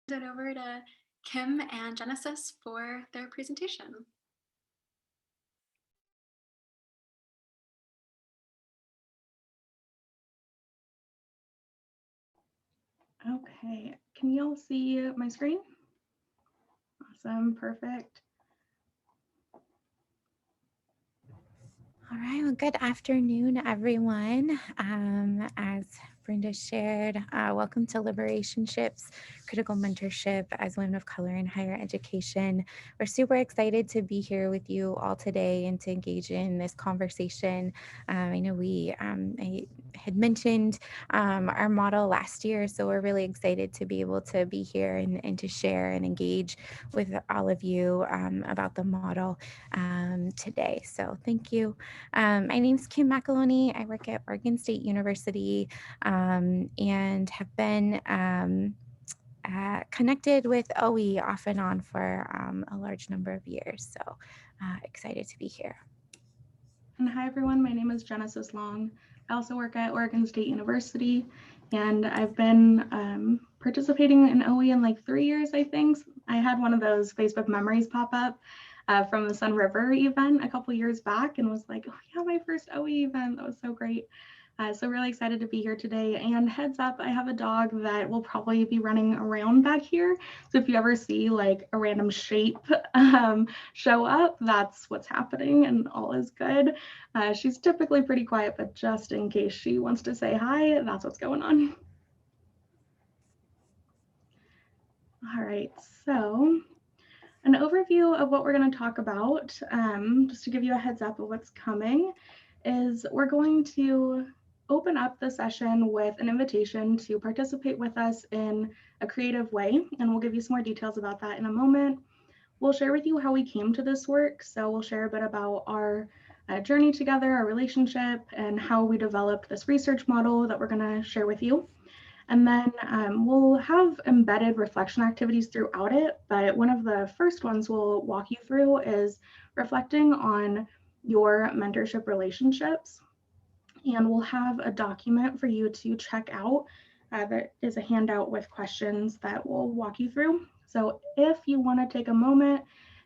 It over to Kim and Jenesis for their presentation. Okay, can you all see my screen? Awesome, perfect. All right, well, good afternoon, everyone. As Brenda shared, welcome to Liberationships, Critical Mentorship as Women of Color in Higher Education. We're super excited to be here with you all today and to engage in this conversation. I know I had mentioned our model last year, so we're really excited to be able to be here and to share and engage with all of you about the model today. So thank you. My name is Kim McAloney. I work at Oregon State University and have been connected with OWHE off and on for a large number of years. So excited to be here. And hi, everyone. My name is Jenesis Long. I also work at Oregon State University, and I've been participating in OE in like 3 years, I think. I had one of those Facebook memories pop up from the Sun River event a couple years back and was like, oh yeah, my first OE event. That was so great. So really excited to be here today. And heads up, I have a dog that will probably be running around back here. So if you ever see like a random shape show up, that's what's happening and all is good. She's typically pretty quiet, but just in case she wants to say hi, that's what's going on. All right, so an overview of what we're going to talk about, just to give you a heads up of what's coming, is we're going to open up the session with an invitation to participate with us in a creative way, and we'll give you some more details about that in a moment. We'll share with you how we came to this work, so we'll share a bit about our journey together, our relationship, and how we developed this research model that we're going to share with you. And then we'll have embedded reflection activities throughout it, but one of the first ones we'll walk you through is reflecting on your mentorship relationships. And we'll have a document for you to check out that is a handout with questions that we'll walk you through. So if you want to take a moment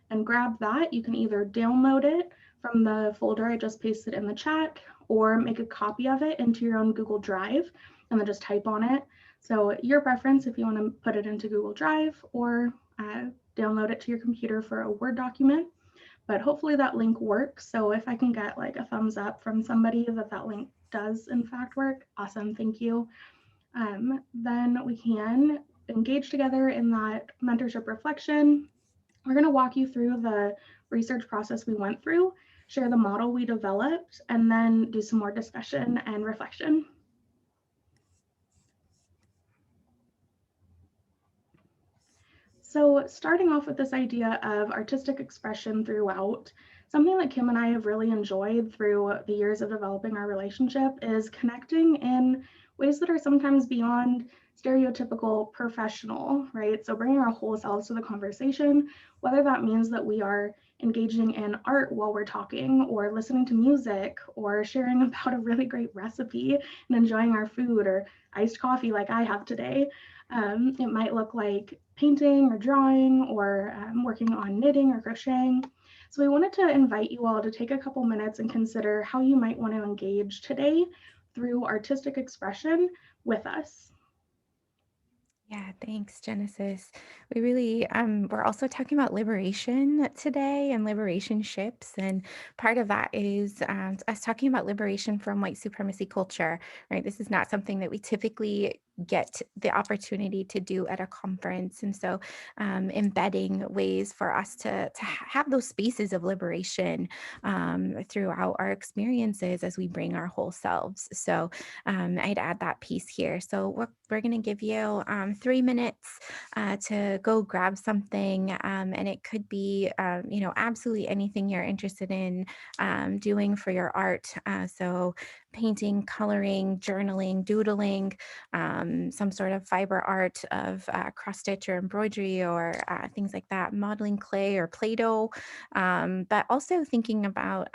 and grab that, you can either download it from the folder I just pasted in the chat or make a copy of it into your own Google Drive and then just type on it. So your preference if you want to put it into Google Drive or download it to your computer for a Word document. But hopefully that link works. So if I can get like a thumbs up from somebody that link does in fact work, awesome, thank you. Then we can engage together in that mentorship reflection. We're going to walk you through the research process we went through, share the model we developed, and then do some more discussion and reflection. So starting off with this idea of artistic expression throughout, something that Kim and I have really enjoyed through the years of developing our relationship is connecting in ways that are sometimes beyond stereotypical professional, right? So bringing our whole selves to the conversation, whether that means that we are engaging in art while we're talking or listening to music or sharing about a really great recipe and enjoying our food or iced coffee like I have today. It might look like painting or drawing or working on knitting or crocheting. So we wanted to invite you all to take a couple minutes and consider how you might want to engage today through artistic expression with us. Yeah, thanks, Genesis. We really, we're also talking about liberation today and liberationships. And part of that is us talking about liberation from white supremacy culture, right? This is not something that we typically get the opportunity to do at a conference. And so embedding ways for us to have those spaces of liberation throughout our experiences as we bring our whole selves. So I'd add that piece here. So we're going to give you 3 minutes to go grab something, and it could be, absolutely anything you're interested in doing for your art. So painting, coloring, journaling, doodling, some sort of fiber art of cross stitch or embroidery or things like that, modeling clay or Play-Doh, but also thinking about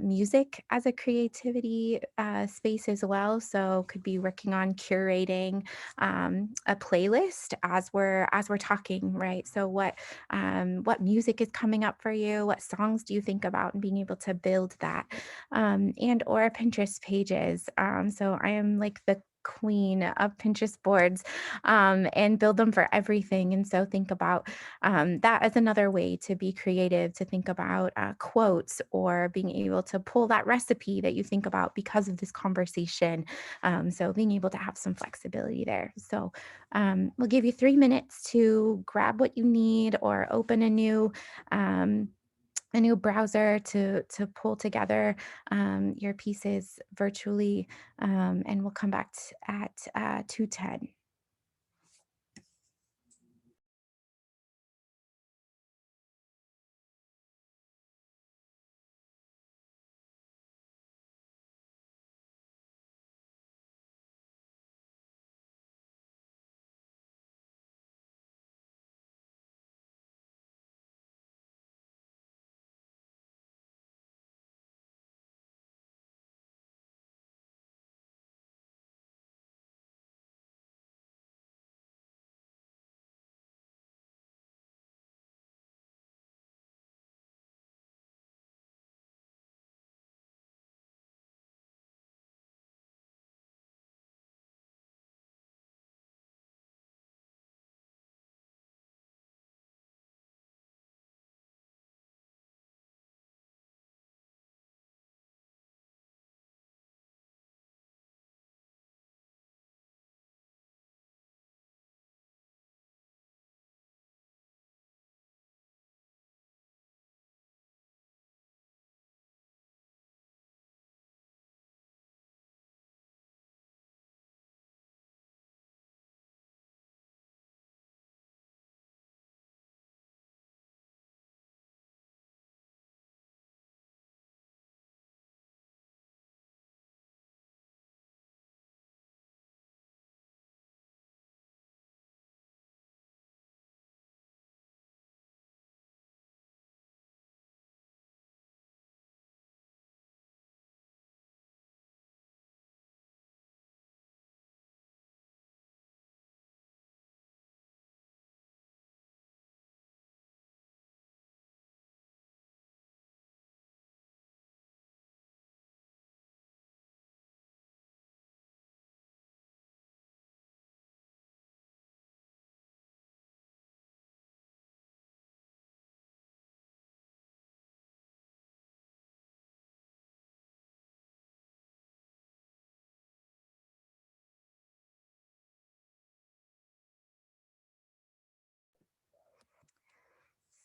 music as a creativity space as well. So could be working on curating a playlist as we're talking, right? So what music is coming up for you? What songs do you think about, and being able to build that, and or Pinterest pages. So I am like the queen of Pinterest boards, and build them for everything. And so think about that as another way to be creative, to think about quotes, or being able to pull that recipe that you think about because of this conversation. So being able to have some flexibility there. So we'll give you 3 minutes to grab what you need, or open a new browser to pull together your pieces virtually, and we'll come back at 2:10.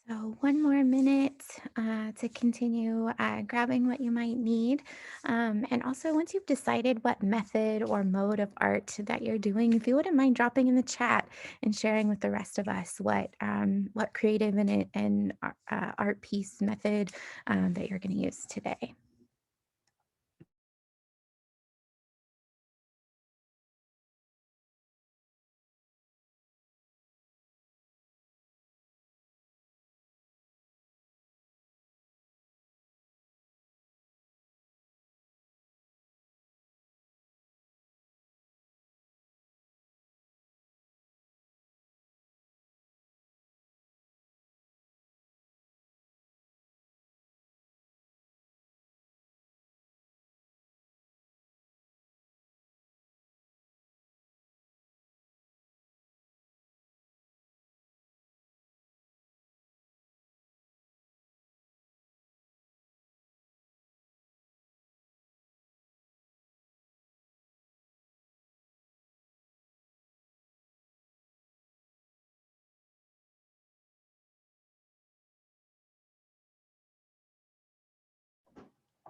So, 1 more minute to continue grabbing what you might need. And also, once you've decided what method or mode of art that you're doing, if you wouldn't mind dropping in the chat and sharing with the rest of us what creative and art piece method that you're going to use today.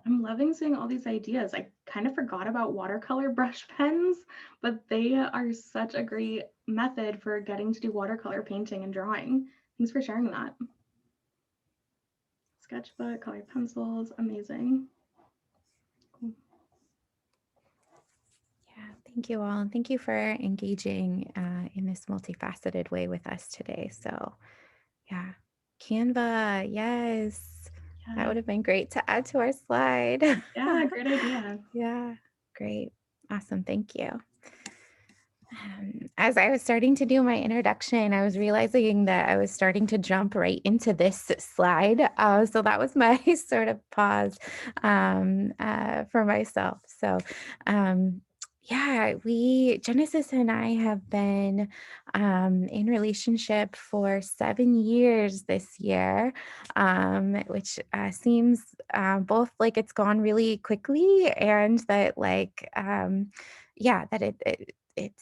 I'm loving seeing all these ideas. I kind of forgot about watercolor brush pens, but they are such a great method for getting to do watercolor painting and drawing. Thanks for sharing that. Sketchbook, colored pencils, amazing. Cool. Yeah, thank you all. And thank you for engaging in this multifaceted way with us today. So, yeah, Canva, yes. That Yeah. would have been great to add to our slide. Yeah, great idea. Yeah, great. Awesome. Thank you. As I was starting to do my introduction, I was realizing that I was starting to jump right into this slide. So that was my sort of pause for myself. So, yeah, Genesis and I have been in relationship for 7 years this year, which seems both like it's gone really quickly and that yeah, that it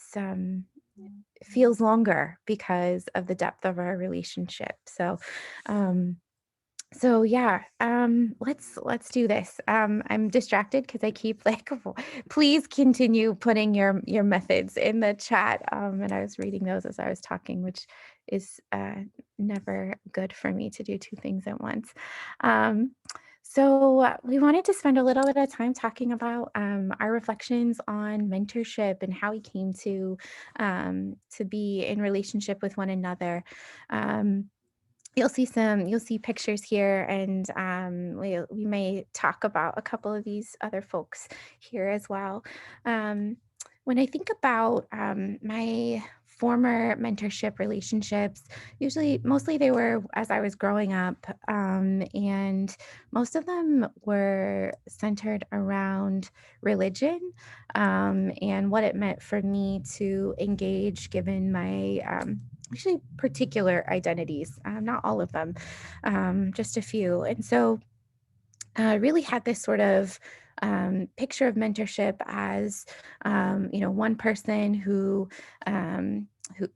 feels longer because of the depth of our relationship. Um, so yeah, let's do this. I'm distracted because I keep like, please continue putting your methods in the chat. And I was reading those as I was talking, which is never good for me to do two things at once. So we wanted to spend a little bit of time talking about our reflections on mentorship and how we came to be in relationship with one another. You'll see pictures here, and we may talk about a couple of these other folks here as well. When I think about my former mentorship relationships, mostly they were as I was growing up, and most of them were centered around religion, and what it meant for me to engage given my actually particular identities, not all of them, just a few. And so I really had this sort of picture of mentorship as, one person who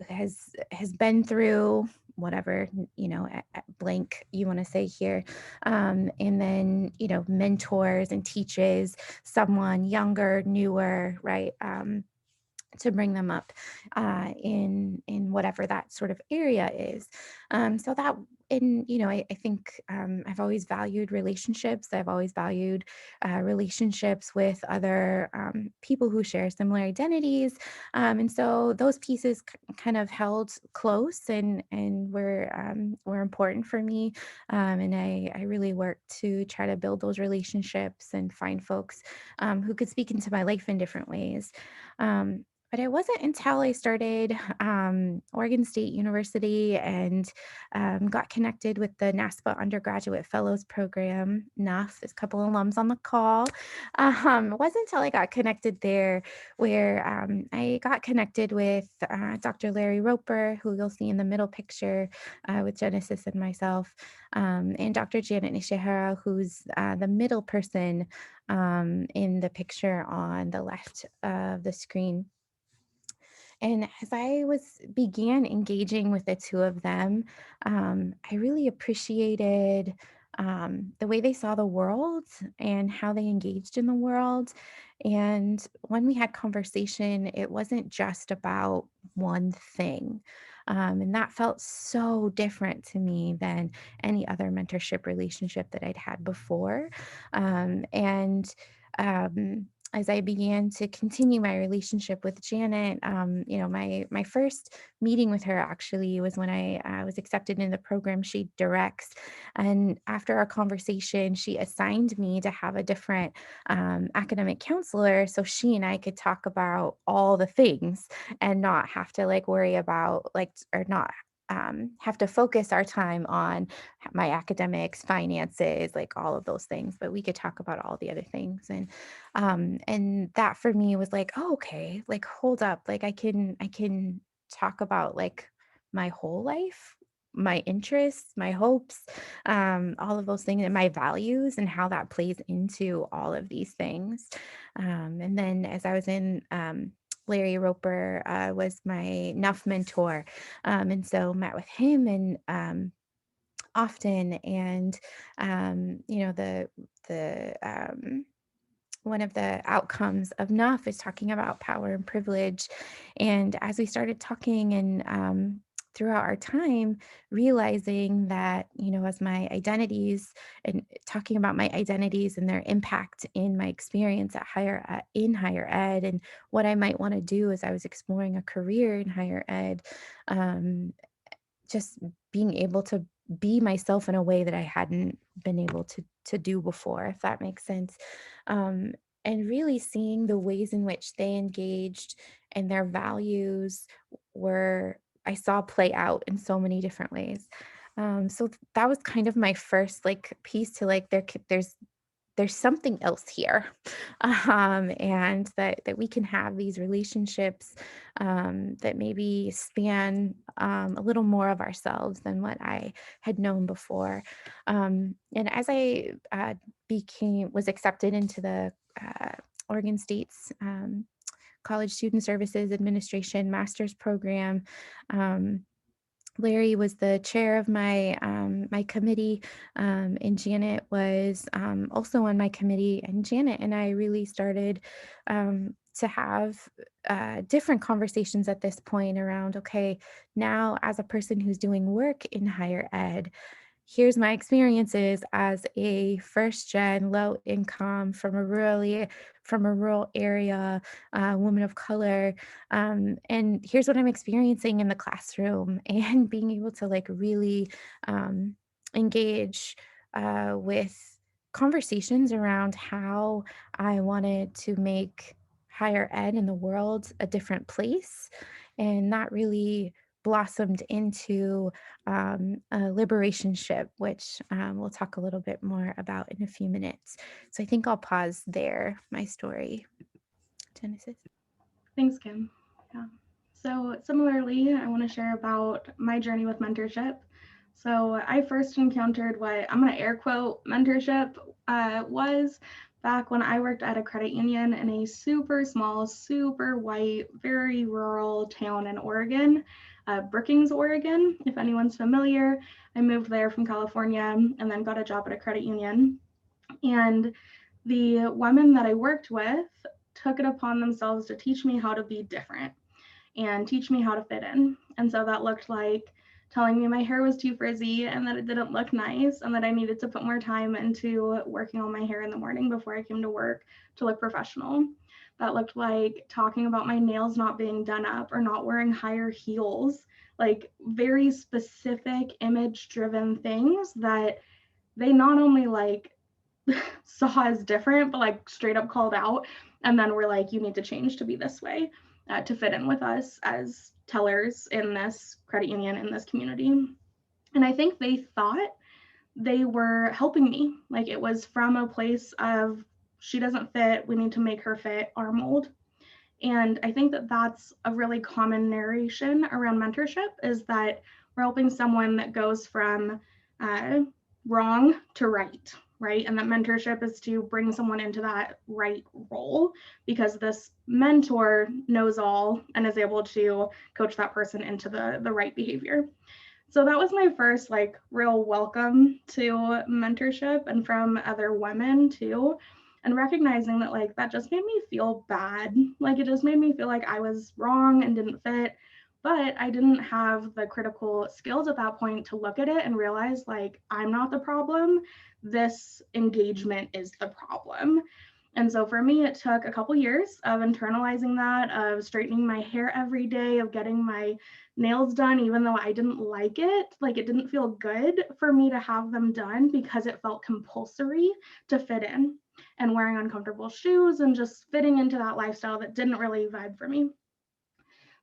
has been through whatever, blank you want to say here, and then mentors and teaches someone younger, newer, right, to bring them up in whatever that sort of area is. So that I think I've always valued relationships. I've always valued relationships with other people who share similar identities, and so those pieces kind of held close and were important for me. And I really worked to try to build those relationships and find folks who could speak into my life in different ways. But it wasn't until I started Oregon State University and got connected with the NASPA Undergraduate Fellows Program, NUF, there's a couple alums on the call. It wasn't until I got connected there where I got connected with Dr. Larry Roper, who you'll see in the middle picture with Jenesis and myself, and Dr. Janet Nishihara, who's the middle person in the picture on the left of the screen. And as I began engaging with the two of them, I really appreciated the way they saw the world and how they engaged in the world. And when we had conversation, it wasn't just about one thing. And that felt so different to me than any other mentorship relationship that I'd had before. And as I began to continue my relationship with Janet, my first meeting with her actually was when I was accepted in the program she directs. And after our conversation, she assigned me to have a different academic counselor so she and I could talk about all the things and not have to worry about or not have to focus our time on my academics, finances, all of those things, but we could talk about all the other things. And that for me was oh, okay, hold up, I can talk about my whole life, my interests, my hopes, all of those things, and my values, and how that plays into all of these things. And then as I was in Larry Roper was my NUF mentor, and so met with him and often, and the one of the outcomes of NUF is talking about power and privilege. And as we started talking and throughout our time, realizing that, as my identities and talking about my identities and their impact in my experience at in higher ed, and what I might want to do as I was exploring a career in higher ed, um, just being able to be myself in a way that I hadn't been able to do before, if that makes sense. Um, and really seeing the ways in which they engaged and their values were, I saw play out in so many different ways. So that was kind of my first like piece to like there's something else here, and that we can have these relationships that maybe span a little more of ourselves than what I had known before. And as I was accepted into the Oregon State's College Student Services Administration master's program. Larry was the chair of my committee, and Janet was also on my committee. And Janet and I really started to have different conversations at this point around, okay, now as a person who's doing work in higher ed, here's my experiences as a first gen low income from a rural area, woman of color, and here's what I'm experiencing in the classroom, and being able to like really engage with conversations around how I wanted to make higher ed in the world a different place. And that really blossomed into a liberationship, which we'll talk a little bit more about in a few minutes. So I think I'll pause there, my story. Genesis. Thanks, Kim. Yeah. So similarly, I want to share about my journey with mentorship. So I first encountered what I'm going to air quote mentorship was back when I worked at a credit union in a super small, super white, very rural town in Oregon, Brookings, Oregon. If anyone's familiar, I moved there from California and then got a job at a credit union. And the women that I worked with took it upon themselves to teach me how to be different and teach me how to fit in. And so that looked like telling me my hair was too frizzy and that it didn't look nice and that I needed to put more time into working on my hair in the morning before I came to work to look professional. That looked like talking about my nails not being done up or not wearing higher heels, like very specific image driven things that they not only like saw as different, but like straight up called out. And then we're like, you need to change to be this way to fit in with us as tellers in this credit union, in this community. And I think they thought they were helping me. Like it was from a place of, she doesn't fit, we need to make her fit our mold. And I think that that's a really common narration around mentorship, is that we're helping someone that goes from wrong to right, right? And that mentorship is to bring someone into that right role because this mentor knows all and is able to coach that person into the right behavior. So that was my first like real welcome to mentorship, and from other women too. And recognizing that like that just made me feel bad. Like it just made me feel like I was wrong and didn't fit. But I didn't have the critical skills at that point to look at it and realize like I'm not the problem. This engagement is the problem. And so for me, it took a couple years of internalizing that, of straightening my hair every day, of getting my nails done, even though I didn't like it. Like it didn't feel good for me to have them done because it felt compulsory to fit in, and wearing uncomfortable shoes and just fitting into that lifestyle that didn't really vibe for me.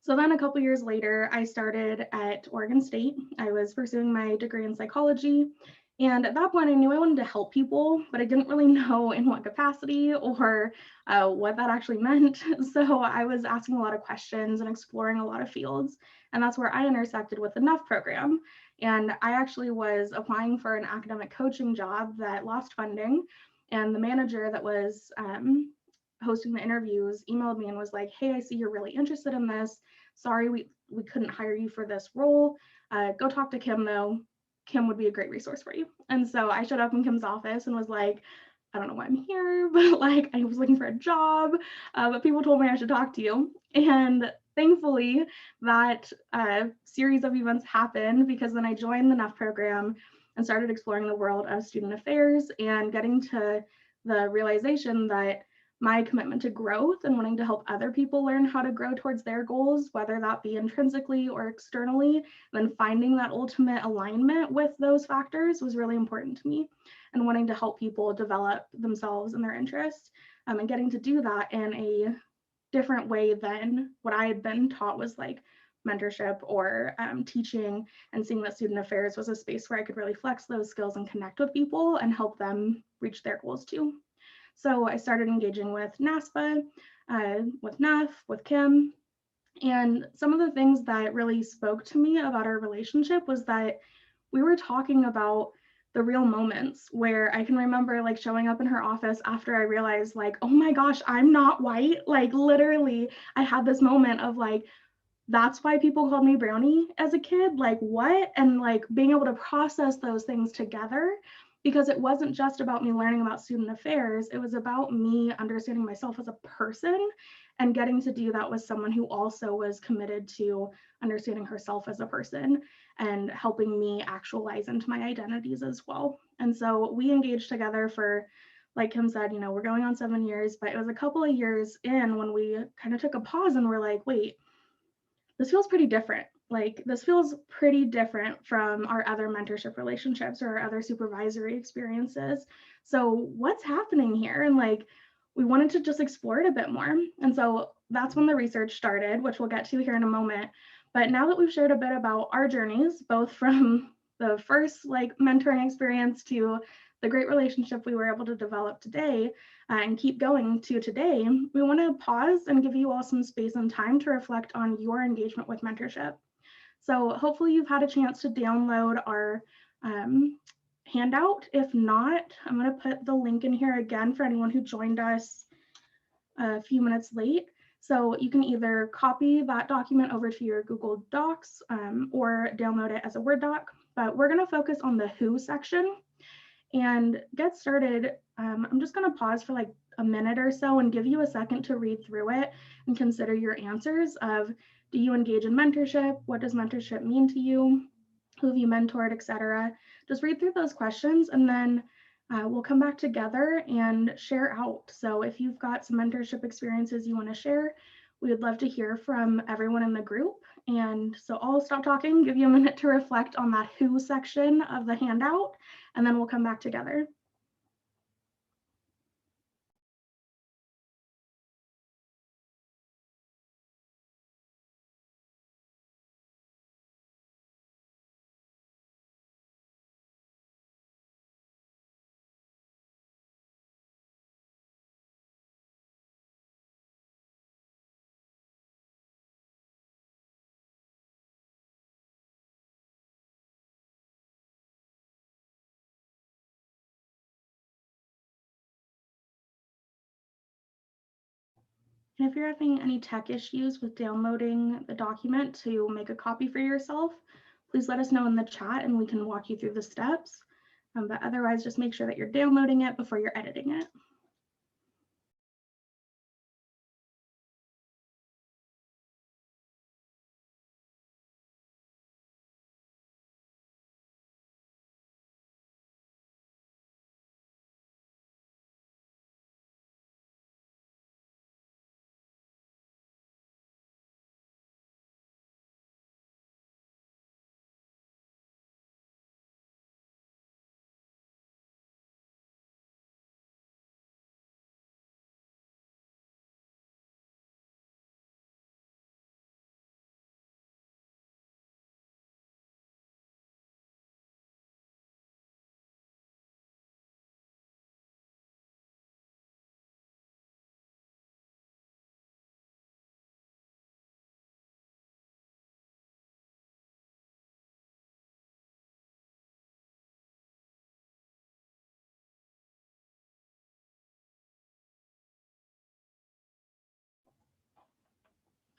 So then a couple years later, I started at Oregon State. I was pursuing my degree in psychology. And at that point, I knew I wanted to help people, but I didn't really know in what capacity or what that actually meant. So I was asking a lot of questions and exploring a lot of fields. And that's where I intersected with the NUF program. And I actually was applying for an academic coaching job that lost funding. And the manager that was hosting the interviews emailed me and was like, hey, I see you're really interested in this. Sorry, we couldn't hire you for this role. Go talk to Kim though. Kim would be a great resource for you. And so I showed up in Kim's office and was like, I don't know why I'm here, but like I was looking for a job, but people told me I should talk to you. And thankfully that series of events happened, because then I joined the NUF program and started exploring the world of student affairs and getting to the realization that my commitment to growth and wanting to help other people learn how to grow towards their goals, whether that be intrinsically or externally, then finding that ultimate alignment with those factors was really important to me, and wanting to help people develop themselves and their interests, and getting to do that in a different way than what I had been taught was like mentorship or teaching, and seeing that student affairs was a space where I could really flex those skills and connect with people and help them reach their goals too. So I started engaging with NASPA, with Neff, with Kim, and some of the things that really spoke to me about our relationship was that we were talking about the real moments where I can remember like showing up in her office after I realized like, oh my gosh, I'm not white. Like literally, I had this moment of like, that's why people called me Brownie as a kid. Like what? And like being able to process those things together, because it wasn't just about me learning about student affairs. It was about me understanding myself as a person and getting to do that with someone who also was committed to understanding herself as a person and helping me actualize into my identities as well. And so we engaged together for, like Kim said, you know, we're going on 7 years, but it was a couple of years in when we kind of took a pause and we're like, wait, this feels pretty different. Like this feels pretty different from our other mentorship relationships or our other supervisory experiences. So what's happening here? And like, we wanted to just explore it a bit more. And so that's when the research started, which we'll get to here in a moment. But now that we've shared a bit about our journeys, both from the first like mentoring experience to the great relationship we were able to develop today, and keep going to today, we want to pause and give you all some space and time to reflect on your engagement with mentorship. So hopefully you've had a chance to download our handout. If not, I'm going to put the link in here again for anyone who joined us a few minutes late. So you can either copy that document over to your Google Docs or download it as a Word doc, but we're going to focus on the who section and get started. I'm just going to pause for like a minute or so and give you a second to read through it and consider your answers of, do you engage in mentorship? What does mentorship mean to you? Who have you mentored, etc. Just read through those questions, and then we'll come back together and share out. So if you've got some mentorship experiences you want to share, we would love to hear from everyone in the group. And so I'll stop talking, give you a minute to reflect on that who section of the handout, and then we'll come back together. And if you're having any tech issues with downloading the document to make a copy for yourself, please let us know in the chat and we can walk you through the steps. But otherwise, just make sure that you're downloading it before you're editing it.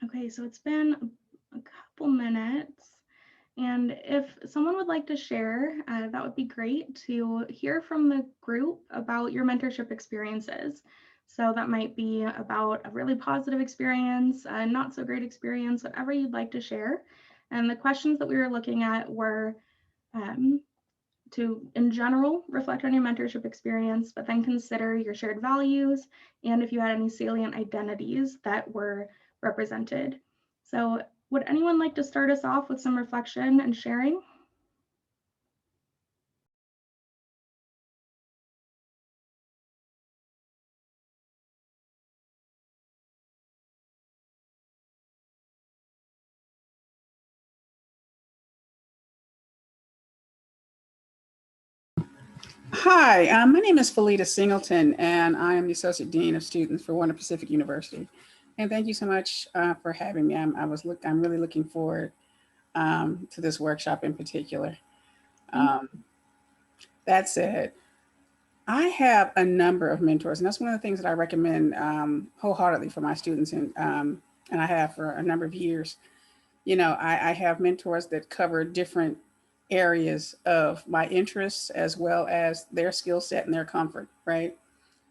Okay, so it's been a couple minutes. And if someone would like to share, that would be great to hear from the group about your mentorship experiences. So that might be about a really positive experience, a not so great experience, whatever you'd like to share. And the questions that we were looking at were to, in general, reflect on your mentorship experience, but then consider your shared values and if you had any salient identities that were represented. So would anyone like to start us off with some reflection and sharing? Hi, my name is Felita Singleton, and I am the Associate Dean of Students for Warner Pacific University. And thank you so much for having me. I'm really looking forward to this workshop in particular. That said, I have a number of mentors, and that's one of the things that I recommend wholeheartedly for my students, and I have for a number of years. You know, I have mentors that cover different areas of my interests as well as their skill set and their comfort, right?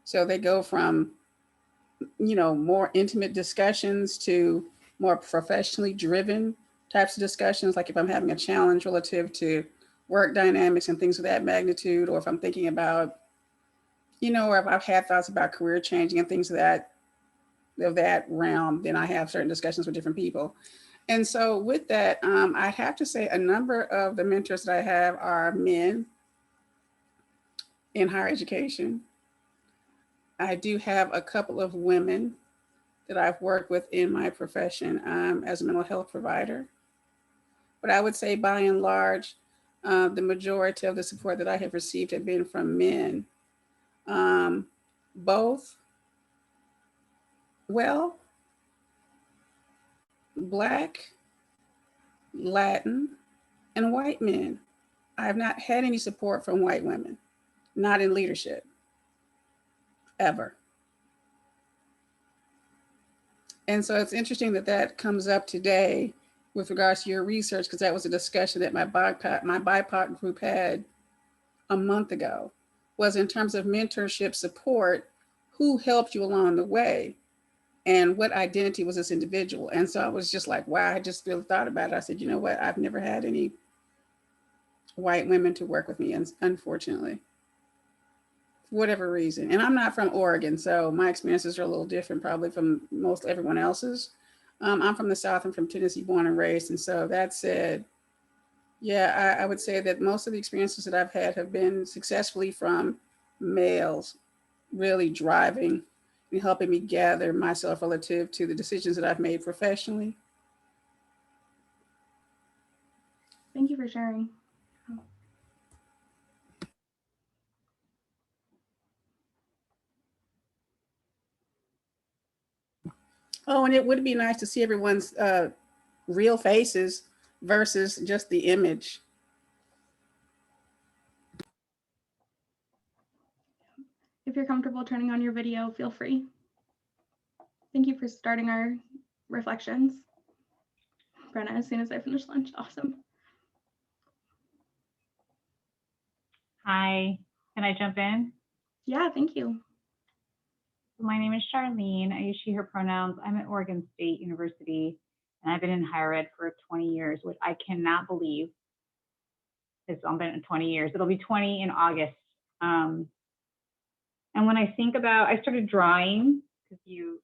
So they go from, you know, more intimate discussions to more professionally driven types of discussions. Like if I'm having a challenge relative to work dynamics and things of that magnitude, or if I'm thinking about, you know, or if I've had thoughts about career changing and things of that realm, then I have certain discussions with different people. And so with that, I have to say a number of the mentors that I have are men in higher education. I do have a couple of women that I've worked with in my profession as a mental health provider. But I would say by and large, the majority of the support that I have received have been from men. Both, well, Black, Latin, and white men. I have not had any support from white women, not in leadership, ever. And so it's interesting that that comes up today with regards to your research, because that was a discussion that my BIPOC group had a month ago, was in terms of mentorship support, who helped you along the way and what identity was this individual? And so I was just like, wow, I just really thought about it. I said, you know what? I've never had any white women to work with me, unfortunately, for whatever reason. And I'm not from Oregon, so my experiences are a little different probably from most everyone else's. I'm from the South. I'm from Tennessee, born and raised. And so that said, yeah, I would say that most of the experiences that I've had have been successfully from males really driving and helping me gather myself relative to the decisions that I've made professionally. Thank you for sharing. Oh, and it would be nice to see everyone's real faces versus just the image. If you're comfortable turning on your video, feel free. Thank you for starting our reflections. Brenna, as soon as I finish lunch, awesome. Hi, can I jump in? Yeah, thank you. My name is Charlene. I use she, her pronouns. I'm at Oregon State University, and I've been in higher ed for 20 years, which I cannot believe. It's been 20 years. It'll be 20 in August. And when I think about, I started drawing because you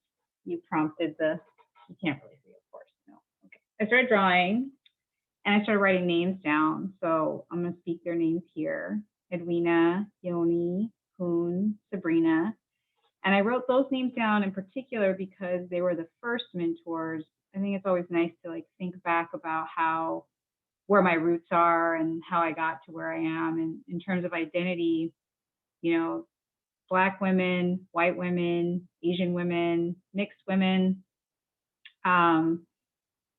prompted the, you can't really see, of course. No. Okay. I started drawing and I started writing names down. So I'm going to speak their names here. Edwina, Yoni, Hoon, Sabrina. And I wrote those names down in particular because they were the first mentors. I think it's always nice to like think back about where my roots are and how I got to where I am. And in terms of identity, you know, Black women, white women, Asian women, mixed women. And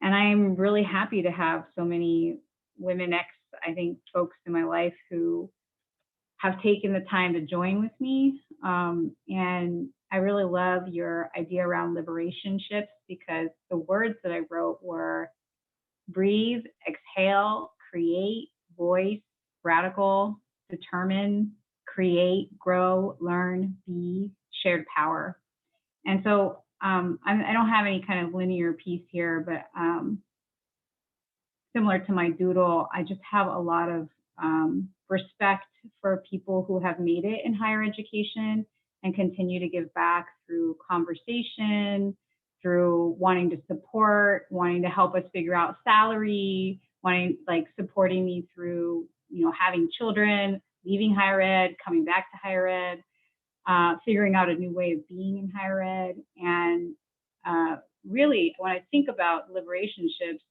I'm really happy to have so many women I think, folks in my life who have taken the time to join with me. And I really love your idea around liberationships, because the words that I wrote were breathe, exhale, create, voice, radical, determine, create, grow, learn, be, shared power. And so I don't have any kind of linear piece here, but similar to my doodle, I just have a lot of respect for people who have made it in higher education and continue to give back through conversation, through wanting to support, wanting to help us figure out salary, wanting like supporting me through, you know, having children, leaving higher ed, coming back to higher ed, figuring out a new way of being in higher ed. And really, when I think about Liberationships,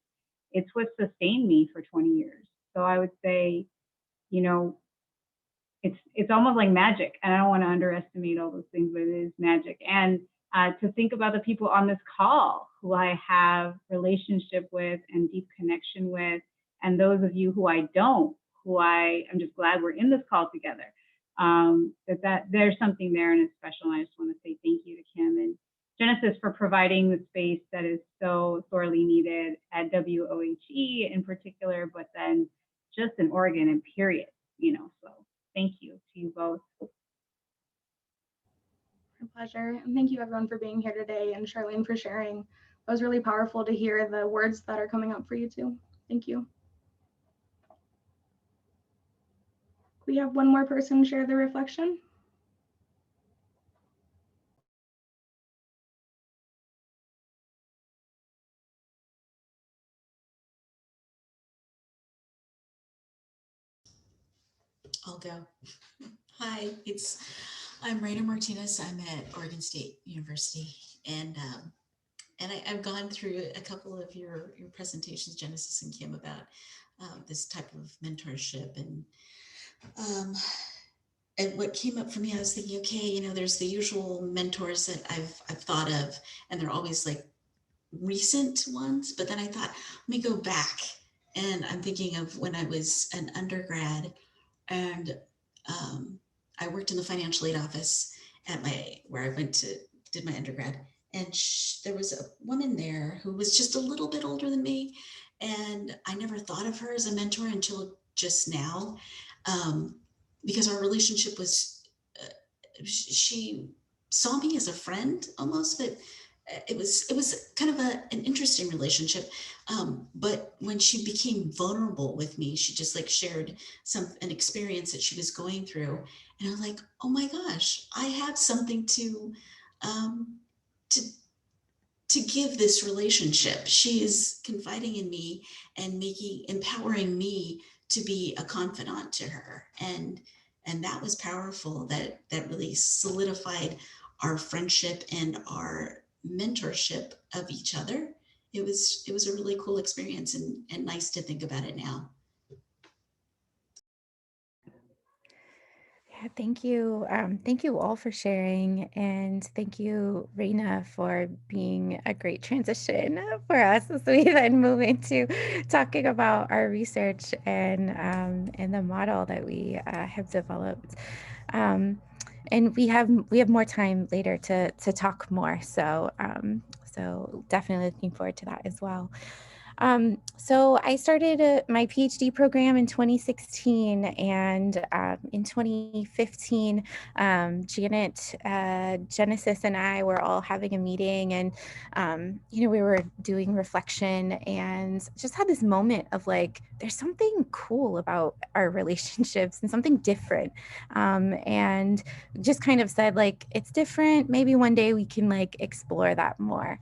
it's what sustained me for 20 years. So I would say, you know, it's almost like magic, and I don't want to underestimate all those things, but it is magic. And to think about the people on this call who I have relationship with and deep connection with, and those of you who I don't, who I am just glad we're in this call together. That there's something there and it's special. And I just want to say thank you to Kim and Jenesis for providing the space that is so sorely needed at WOHE in particular, but then just in Oregon and period, you know, so thank you to you both. My pleasure. And thank you everyone for being here today, and Charlene for sharing. It was really powerful to hear the words that are coming up for you too. Thank you. We have one more person share the reflection. I'll go. Hi, I'm Raina Martinez. I'm at Oregon State University, and I've gone through a couple of your presentations, Jenesis and Kim, about this type of mentorship, and what came up for me, I was thinking, okay, you know, there's the usual mentors that I've thought of, and they're always like recent ones, but then I thought, let me go back, and I'm thinking of when I was an undergrad. And I worked in the financial aid office at where I did my undergrad. And there was a woman there who was just a little bit older than me. And I never thought of her as a mentor until just now, because our relationship was, she saw me as a friend almost, but it was kind of an interesting relationship. But when she became vulnerable with me, she just like shared an experience that she was going through. And I was like, oh my gosh, I have something to give this relationship. She is confiding in me and empowering me to be a confidant to her. And that was powerful. That really solidified our friendship and our mentorship of each other. It was a really cool experience and nice to think about it now. Yeah, thank you. Thank you all for sharing. And thank you, Raina, for being a great transition for us as we then move into talking about our research and the model that we have developed. And we have more time later to talk more. So so definitely looking forward to that as well. So I started my PhD program in 2016, and in 2015, Janet, Jenesis, and I were all having a meeting, and you know, we were doing reflection, and just had this moment of like, there's something cool about our relationships and something different, and just kind of said like, it's different. Maybe one day we can like explore that more.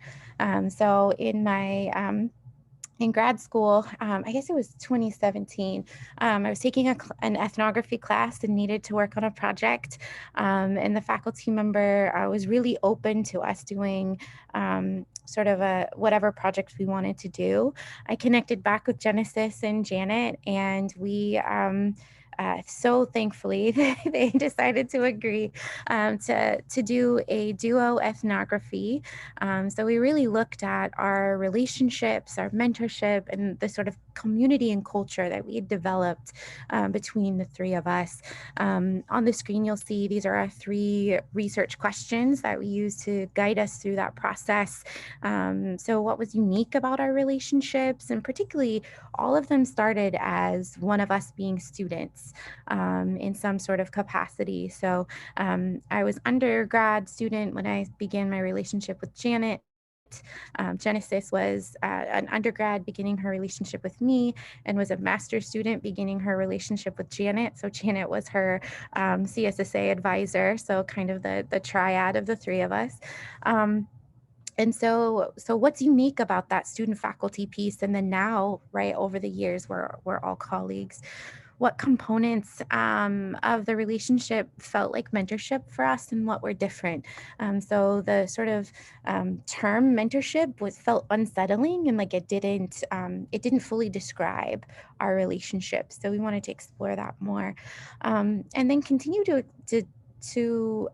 So in my in grad school, I guess it was 2017, I was taking an ethnography class and needed to work on a project. And the faculty member was really open to us doing sort of whatever project we wanted to do. I connected back with Jenesis and Janet, and we so thankfully they decided to agree to do a duo ethnography. So we really looked at our relationships, our mentorship, and the sort of community and culture that we had developed between the three of us. On the screen, you'll see these are our 3 research questions that we use to guide us through that process. So what was unique about our relationships, and particularly all of them started as one of us being students in some sort of capacity. So I was undergrad student when I began my relationship with Janet. Jenesis was an undergrad beginning her relationship with me and was a master's student beginning her relationship with Janet. So Janet was her CSSA advisor, so kind of the triad of the three of us. And so what's unique about that student faculty piece? And then now, right, over the years, we're all colleagues. What components of the relationship felt like mentorship for us and what were different? So the sort of term mentorship felt unsettling, and like it didn't fully describe our relationship. So we wanted to explore that more, and then continue to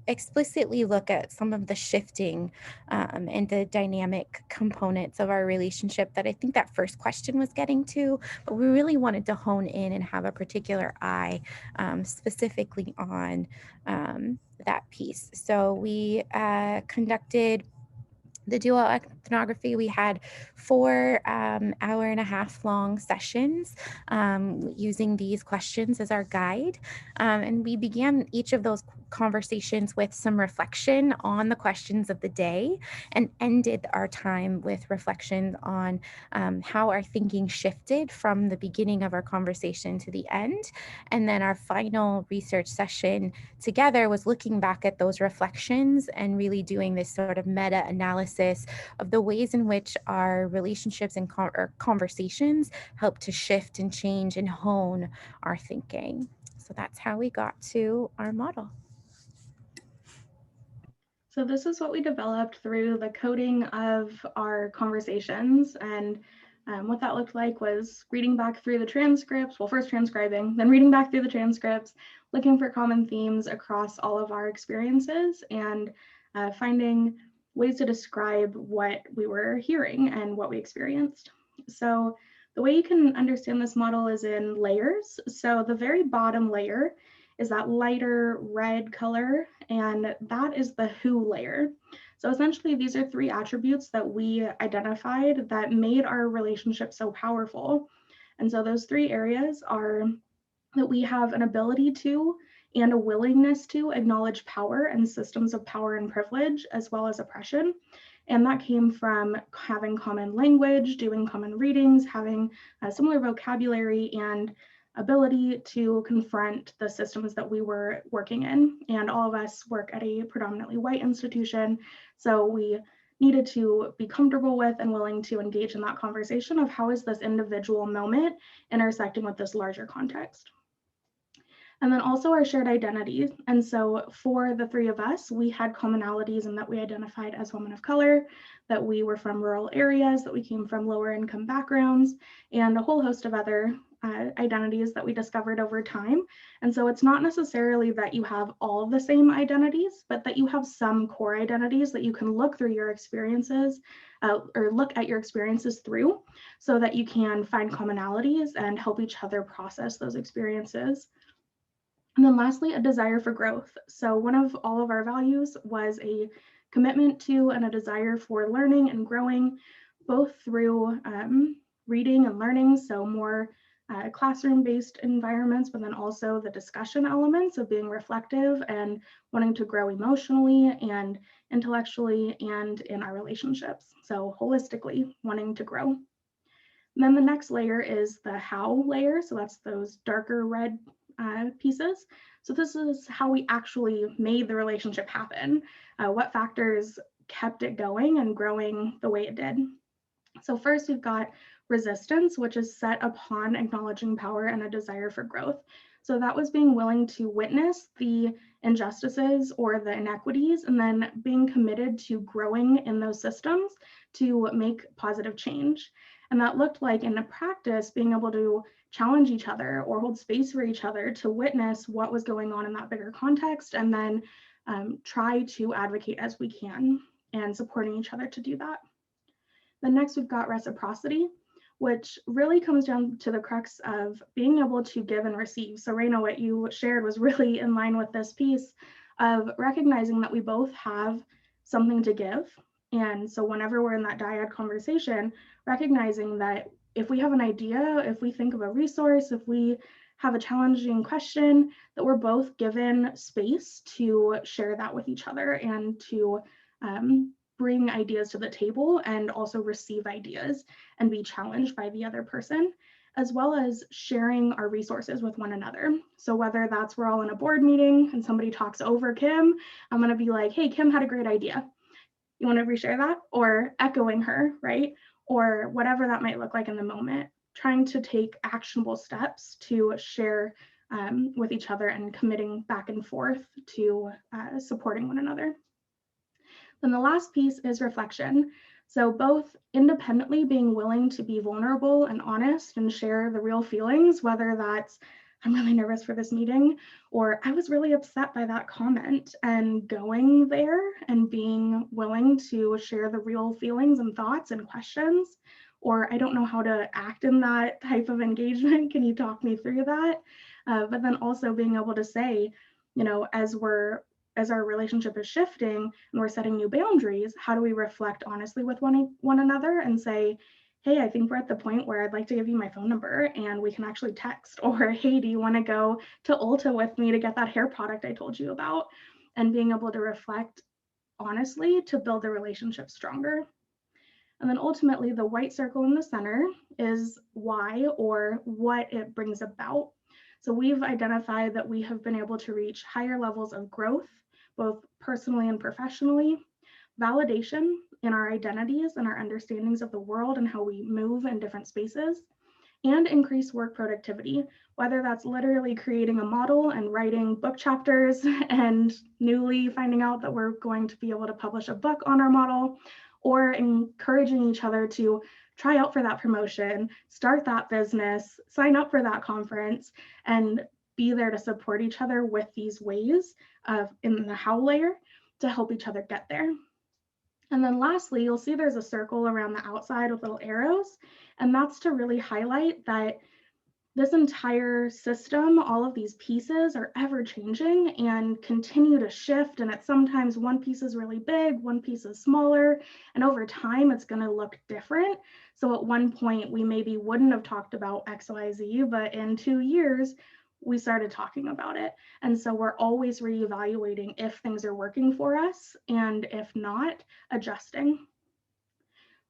explicitly look at some of the shifting and the dynamic components of our relationship that I think that first question was getting to, but we really wanted to hone in and have a particular eye specifically on that piece. So we conducted the dual ethnography. We had 4 hour-and-a-half long sessions using these questions as our guide. And we began each of those conversations with some reflection on the questions of the day and ended our time with reflection on how our thinking shifted from the beginning of our conversation to the end. And then our final research session together was looking back at those reflections and really doing this sort of meta-analysis of the ways in which our relationships and conversations help to shift and change and hone our thinking. So that's how we got to our model. So this is what we developed through the coding of our conversations. And what that looked like was reading back through the transcripts, well, first transcribing, then reading back through the transcripts, looking for common themes across all of our experiences, and finding ways to describe what we were hearing and what we experienced. So the way you can understand this model is in layers. So the very bottom layer is that lighter red color, and that is the who layer. So essentially, these are 3 attributes that we identified that made our relationship so powerful. And so those 3 areas are that we have an ability to and a willingness to acknowledge power and systems of power and privilege, as well as oppression. And that came from having common language, doing common readings, having a similar vocabulary and ability to confront the systems that we were working in. And all of us work at a predominantly white institution, so we needed to be comfortable with and willing to engage in that conversation of how is this individual moment intersecting with this larger context. And then also our shared identities. And so for the 3 of us, we had commonalities in that we identified as women of color, that we were from rural areas, that we came from lower income backgrounds, and a whole host of other identities that we discovered over time. And so it's not necessarily that you have all of the same identities, but that you have some core identities that you can look through your experiences or look at your experiences through so that you can find commonalities and help each other process those experiences. And then lastly, a desire for growth. So one of all of our values was a commitment to and a desire for learning and growing, both through reading and learning, so more classroom-based environments, but then also the discussion elements of being reflective and wanting to grow emotionally and intellectually and in our relationships. So holistically wanting to grow. And then the next layer is the how layer. So that's those darker red pieces. So this is how we actually made the relationship happen. What factors kept it going and growing the way it did. So first we've got resistance, which is set upon acknowledging power and a desire for growth. So that was being willing to witness the injustices or the inequities and then being committed to growing in those systems to make positive change. And that looked like in a practice being able to challenge each other or hold space for each other to witness what was going on in that bigger context and then try to advocate as we can and supporting each other to do that. Then next we've got reciprocity, which really comes down to the crux of being able to give and receive. So Raina, what you shared was really in line with this piece of recognizing that we both have something to give. And so whenever we're in that dyad conversation, recognizing that if we have an idea, if we think of a resource, if we have a challenging question, that we're both given space to share that with each other and to bring ideas to the table and also receive ideas and be challenged by the other person, as well as sharing our resources with one another. So whether that's we're all in a board meeting and somebody talks over Kim, I'm going to be like, hey, Kim had a great idea. You want to reshare that? Or echoing her, right? Or whatever that might look like in the moment, trying to take actionable steps to share with each other and committing back and forth to supporting one another. Then the last piece is reflection. So both independently being willing to be vulnerable and honest and share the real feelings, whether that's I'm really nervous for this meeting, or I was really upset by that comment, and going there and being willing to share the real feelings and thoughts and questions, or I don't know how to act in that type of engagement. Can you talk me through that? But then also being able to say, as our relationship is shifting and we're setting new boundaries, how do we reflect honestly with one another and say, hey, I think we're at the point where I'd like to give you my phone number and we can actually text, or hey, do you want to go to Ulta with me to get that hair product I told you about? And being able to reflect honestly to build the relationship stronger. And then ultimately, the white circle in the center is why, or what it brings about. So we've identified that we have been able to reach higher levels of growth, both personally and professionally, validation in our identities and our understandings of the world and how we move in different spaces, and increase work productivity, whether that's literally creating a model and writing book chapters and newly finding out that we're going to be able to publish a book on our model, or encouraging each other to try out for that promotion, start that business, sign up for that conference, and be there to support each other with these ways of in the how layer to help each other get there. And then lastly, you'll see there's a circle around the outside with little arrows, and that's to really highlight that this entire system, all of these pieces are ever changing and continue to shift. And it's sometimes one piece is really big, one piece is smaller, and over time it's going to look different. So at one point we maybe wouldn't have talked about XYZ, but in 2 years, we started talking about it. And so we're always reevaluating if things are working for us, and if not, adjusting.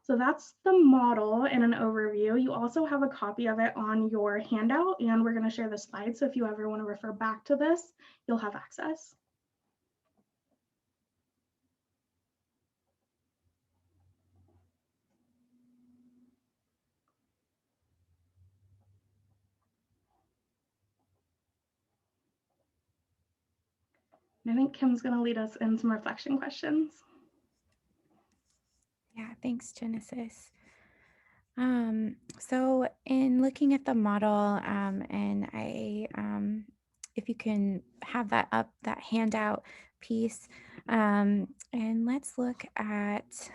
So that's the model in an overview. You also have a copy of it on your handout, and we're going to share the slides. So if you ever want to refer back to this, you'll have access. And I think Kim's going to lead us in some reflection questions. Yeah, thanks, Genesis. So in looking at the model, and if you can have that up, that handout piece, and let's look at,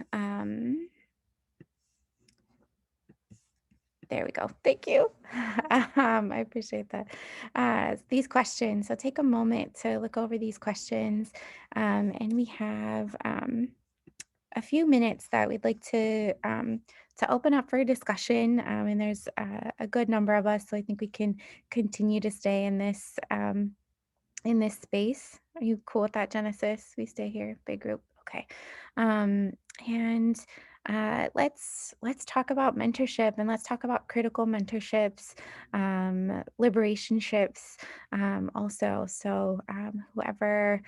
there we go. Thank you. I appreciate that. These questions. So take a moment to look over these questions, and we have a few minutes that we'd like to open up for discussion. And there's a good number of us, so I think we can continue to stay in this space. Are you cool with that, Genesis? We stay here, big group. Okay. And let's talk about mentorship, and let's talk about critical mentorships, liberationships, also. So whoever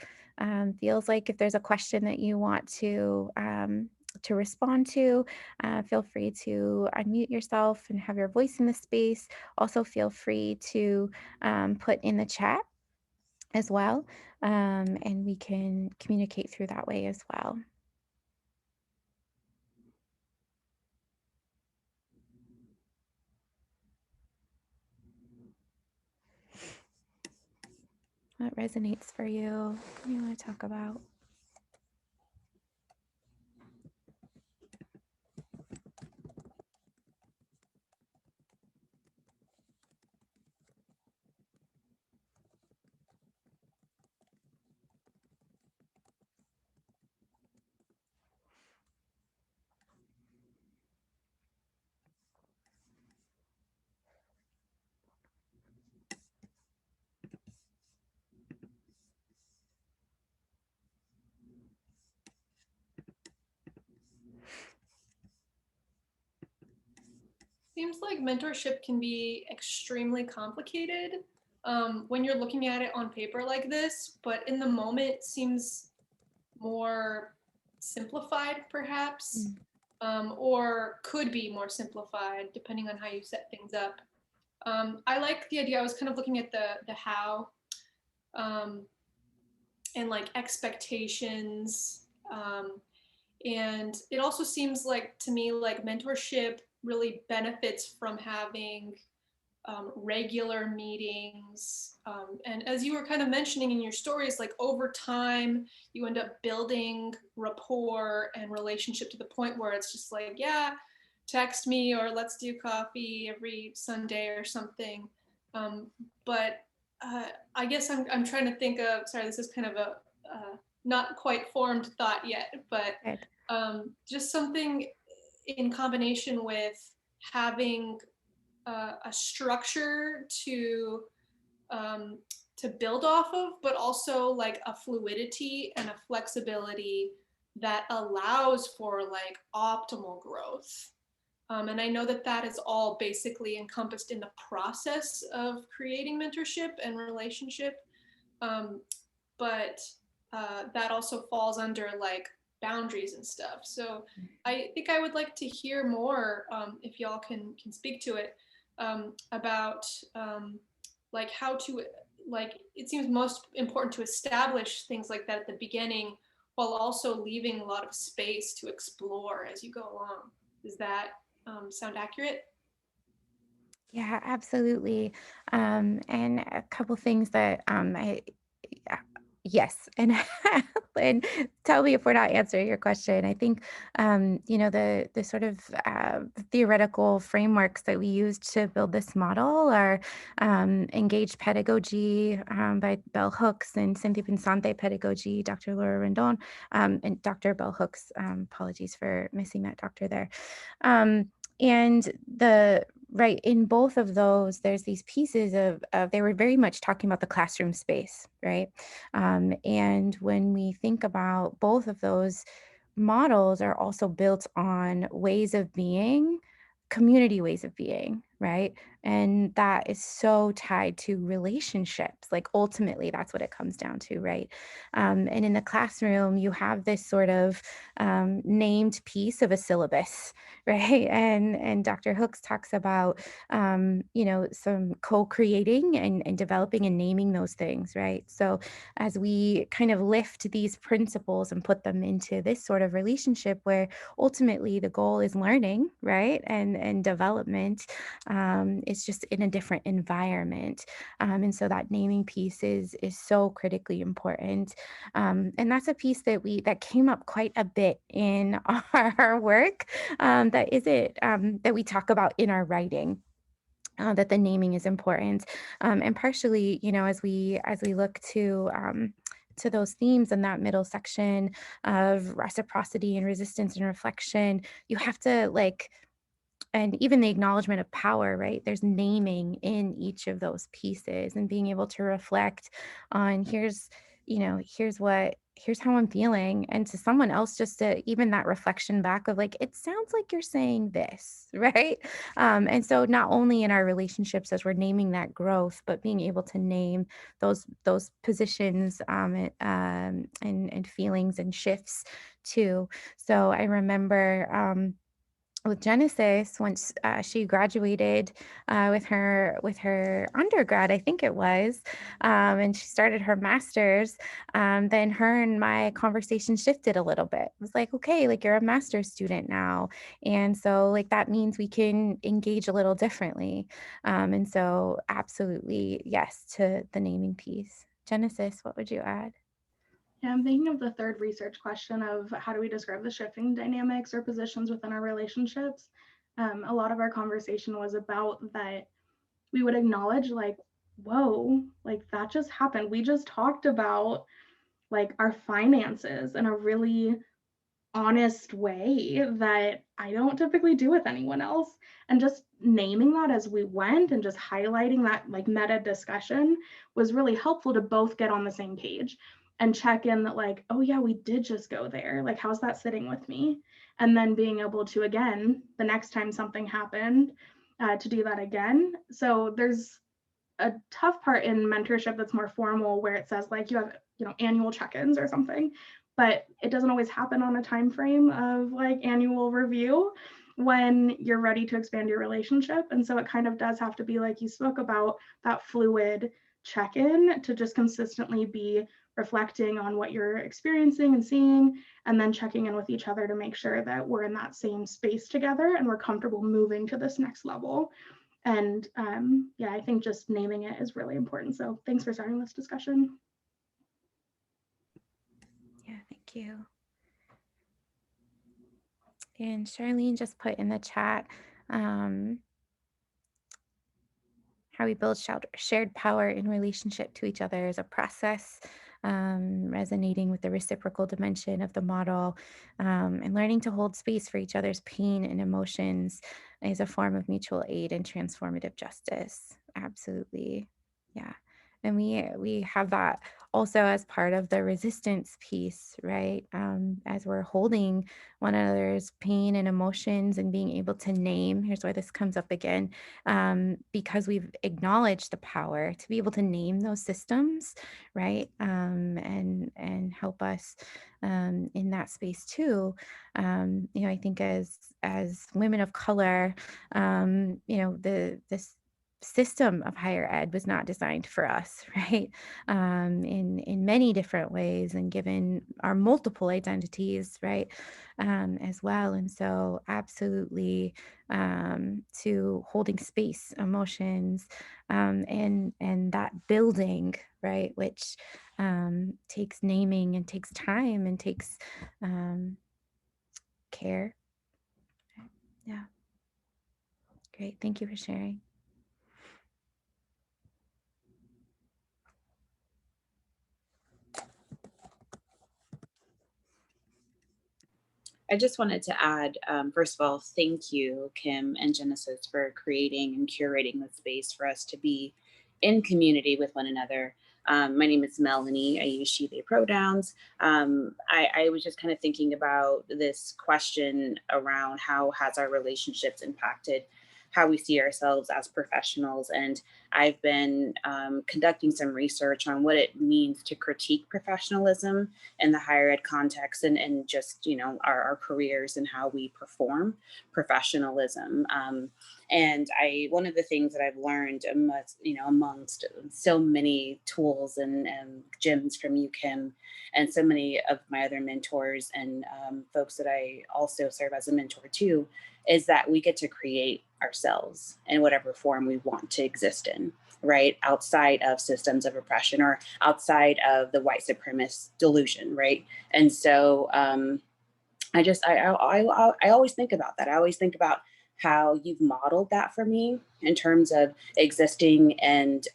feels like, if there's a question that you want to respond to, feel free to unmute yourself and have your voice in the space. Also feel free to put in the chat as well, and we can communicate through that way as well. What resonates for you? What do you want to talk about? Seems like mentorship can be extremely complicated when you're looking at it on paper like this, but in the moment seems more simplified perhaps, or could be more simplified depending on how you set things up. I like the idea. I was kind of looking at the how and like expectations. And it also seems like to me like mentorship really benefits from having regular meetings. And as you were kind of mentioning in your stories, like over time, you end up building rapport and relationship to the point where it's just like, yeah, text me or let's do coffee every Sunday or something. But I guess I'm trying to think of, sorry, this is kind of a not quite formed thought yet, but Good. just something in combination with having a structure to build off of, but also like a fluidity and a flexibility that allows for like optimal growth. And I know that that is all basically encompassed in the process of creating mentorship and relationship. But that also falls under like boundaries and stuff. So I think I would like to hear more, if y'all can speak to it, about like how to, like, it seems most important to establish things like that at the beginning while also leaving a lot of space to explore as you go along. Does that sound accurate? Yeah, absolutely. And a couple things that yeah, yes, and and tell me if we're not answering your question. I think the sort of theoretical frameworks that we used to build this model are engaged pedagogy by Bell Hooks and Cynthia Pensante pedagogy, Dr. Laura Rendon, and Dr. Bell Hooks. Apologies for missing that doctor there. And the right in both of those, there's these pieces of they were very much talking about the classroom space, right? And when we think about both of those models are also built on ways of being, community ways of being, right? And that is so tied to relationships. Like ultimately, that's what it comes down to, right? And in the classroom, you have this sort of named piece of a syllabus, right? And Dr. Hooks talks about, some co-creating and developing and naming those things, right? So as we kind of lift these principles and put them into this sort of relationship where ultimately the goal is learning, right? And development, it's just in a different environment. And so that naming piece is so critically important. And that's a piece that came up quite a bit in our work, that we talk about in our writing. That the naming is important, and partially, as we look to those themes in that middle section of reciprocity and resistance and reflection, you have to and even the acknowledgement of power, right? There's naming in each of those pieces and being able to reflect on here's how I'm feeling. And to someone else, just to even that reflection back of like, it sounds like you're saying this, right? And so not only in our relationships as we're naming that growth, but being able to name those positions and feelings and shifts too. So I remember with Jenesis, once she graduated with her undergrad, I think it was, and she started her master's, then her and my conversation shifted a little bit. It was like, okay, like you're a master's student now, and so like that means we can engage a little differently. And so absolutely yes to the naming piece. Jenesis, what would you add? Yeah, I'm thinking of the third research question of how do we describe the shifting dynamics or positions within our relationships. A lot of our conversation was about that we would acknowledge like, whoa, like that just happened. We just talked about like our finances in a really honest way that I don't typically do with anyone else. And just naming that as we went and just highlighting that like meta discussion was really helpful to both get on the same page and check in that like, oh yeah, we did just go there. Like, how's that sitting with me? And then being able to, again, the next time something happened, to do that again. So there's a tough part in mentorship that's more formal, where it says like you have, you know, annual check-ins or something, but it doesn't always happen on a time frame of like annual review when you're ready to expand your relationship. And so it kind of does have to be, like you spoke about, that fluid check-in to just consistently be reflecting on what you're experiencing and seeing, and then checking in with each other to make sure that we're in that same space together and we're comfortable moving to this next level. And yeah, I think just naming it is really important. So thanks for starting this discussion. Yeah, thank you. And Charlene just put in the chat how we build shared power in relationship to each other is a process, resonating with the reciprocal dimension of the model, and learning to hold space for each other's pain and emotions is a form of mutual aid and transformative justice. Absolutely. Yeah. And we have that also as part of the resistance piece, right? As we're holding one another's pain and emotions and being able to name, here's why this comes up again, because we've acknowledged the power to be able to name those systems, right? And help us in that space too. You know, I think as women of color, you know, this system of higher ed was not designed for us, right? In many different ways, and given our multiple identities, right, as well. And so absolutely to holding space, emotions, and that building, right, which takes naming and takes time and takes care. Yeah. Great. Thank you for sharing. I just wanted to add, first of all, thank you, Kim and Jenesis, for creating and curating the space for us to be in community with one another. My name is Melanie. I use she, they pronouns. I was just kind of thinking about this question around how has our relationships impacted how we see ourselves as professionals. And I've been conducting some research on what it means to critique professionalism in the higher ed context, and just, you know, our careers and how we perform professionalism. And one of the things that I've learned amongst so many tools and gyms from you, Kim, and so many of my other mentors and folks that I also serve as a mentor to, is that we get to create ourselves in whatever form we want to exist in, right? Outside of systems of oppression or outside of the white supremacist delusion, right? And so I always think about that. I always think about how you've modeled that for me in terms of existing and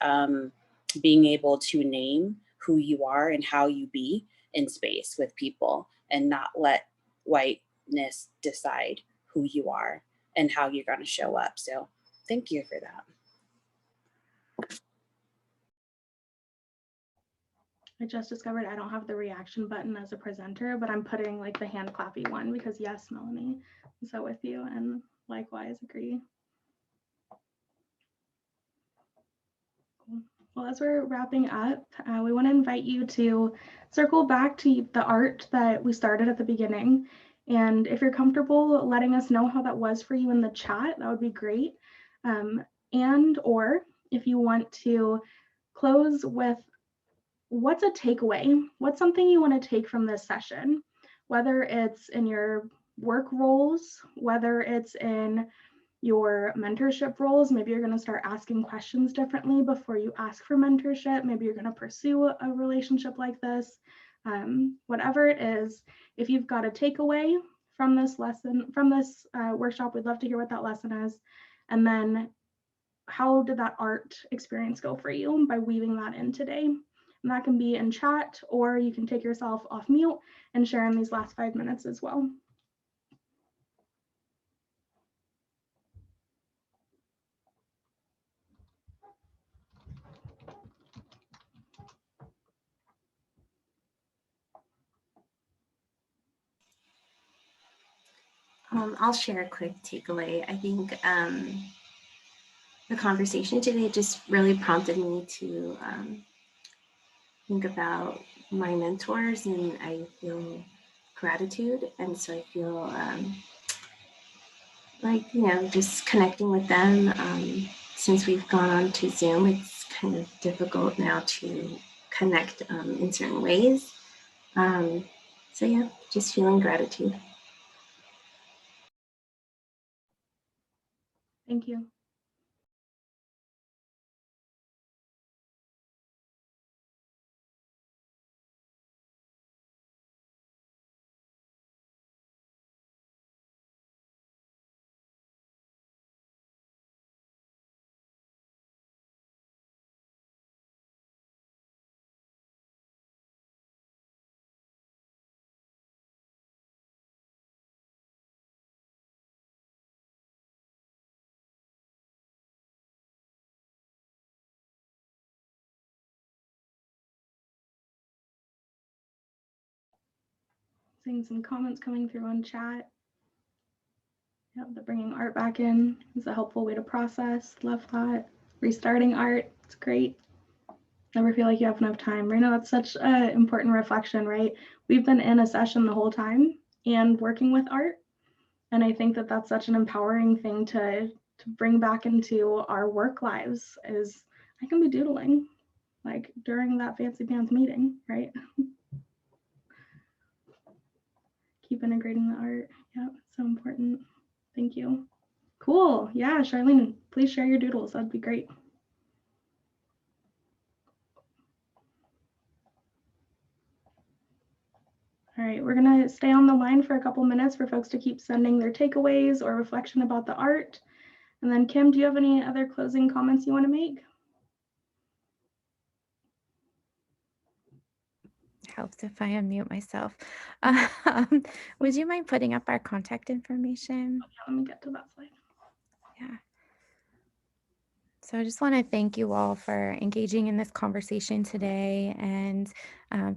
being able to name who you are and how you be in space with people, and not let whiteness decide who you are and how you're going to show up. So thank you for that. I just discovered I don't have the reaction button as a presenter, but I'm putting like the hand clappy one because yes, Melanie, I'm so with you, and likewise agree. Cool. Well, as we're wrapping up, we want to invite you to circle back to the art that we started at the beginning. And if you're comfortable letting us know how that was for you in the chat, that would be great. Or if you want to close with what's a takeaway, what's something you want to take from this session, whether it's in your work roles, whether it's in your mentorship roles. Maybe you're going to start asking questions differently before you ask for mentorship. Maybe you're going to pursue a relationship like this. Whatever it is, if you've got a takeaway from this lesson, from this workshop, we'd love to hear what that lesson is. And then how did that art experience go for you by weaving that in today? And that can be in chat, or you can take yourself off mute and share in these last 5 minutes as well. I'll share a quick takeaway. I think the conversation today. It just really prompted me to think about my mentors, and I feel gratitude. And so I feel like, just connecting with them. Since we've gone on to Zoom, it's kind of difficult now to connect in certain ways. So yeah, just feeling gratitude. Thank you. Seeing some comments coming through on chat. Yep, the bringing art back in is a helpful way to process. Love that. Restarting art, it's great. Never feel like you have enough time. Right now, that's such an important reflection, right? We've been in a session the whole time and working with art. And I think that that's such an empowering thing to bring back into our work lives is I can be doodling like during that fancy pants meeting, right? Keep integrating the art. Yeah, so important. Thank you. Cool. Yeah, Charlene, please share your doodles. That'd be great. All right, we're gonna stay on the line for a couple minutes for folks to keep sending their takeaways or reflection about the art. And then Kim, do you have any other closing comments you want to make? Helps if I unmute myself. Would you mind putting up our contact information? Yeah, let me get to that slide. Yeah. So I just want to thank you all for engaging in this conversation today, and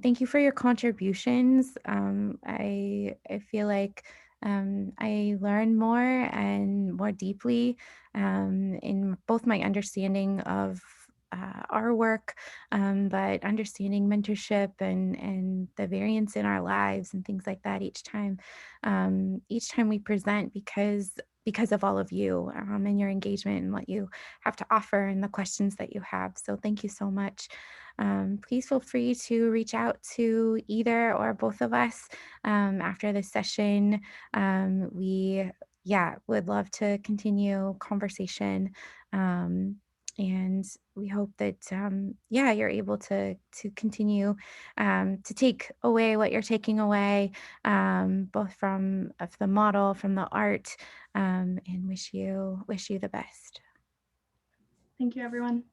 thank you for your contributions. I feel like I learn more and more deeply in both my understanding of our work, but understanding mentorship and the variance in our lives and things like that each time we present, because of all of you and your engagement and what you have to offer and the questions that you have. So thank you so much. Please feel free to reach out to either or both of us after this session. We would love to continue conversation. And we hope that you're able to continue to take away what you're taking away, both from of the model, from the art, and wish you the best. Thank you, everyone.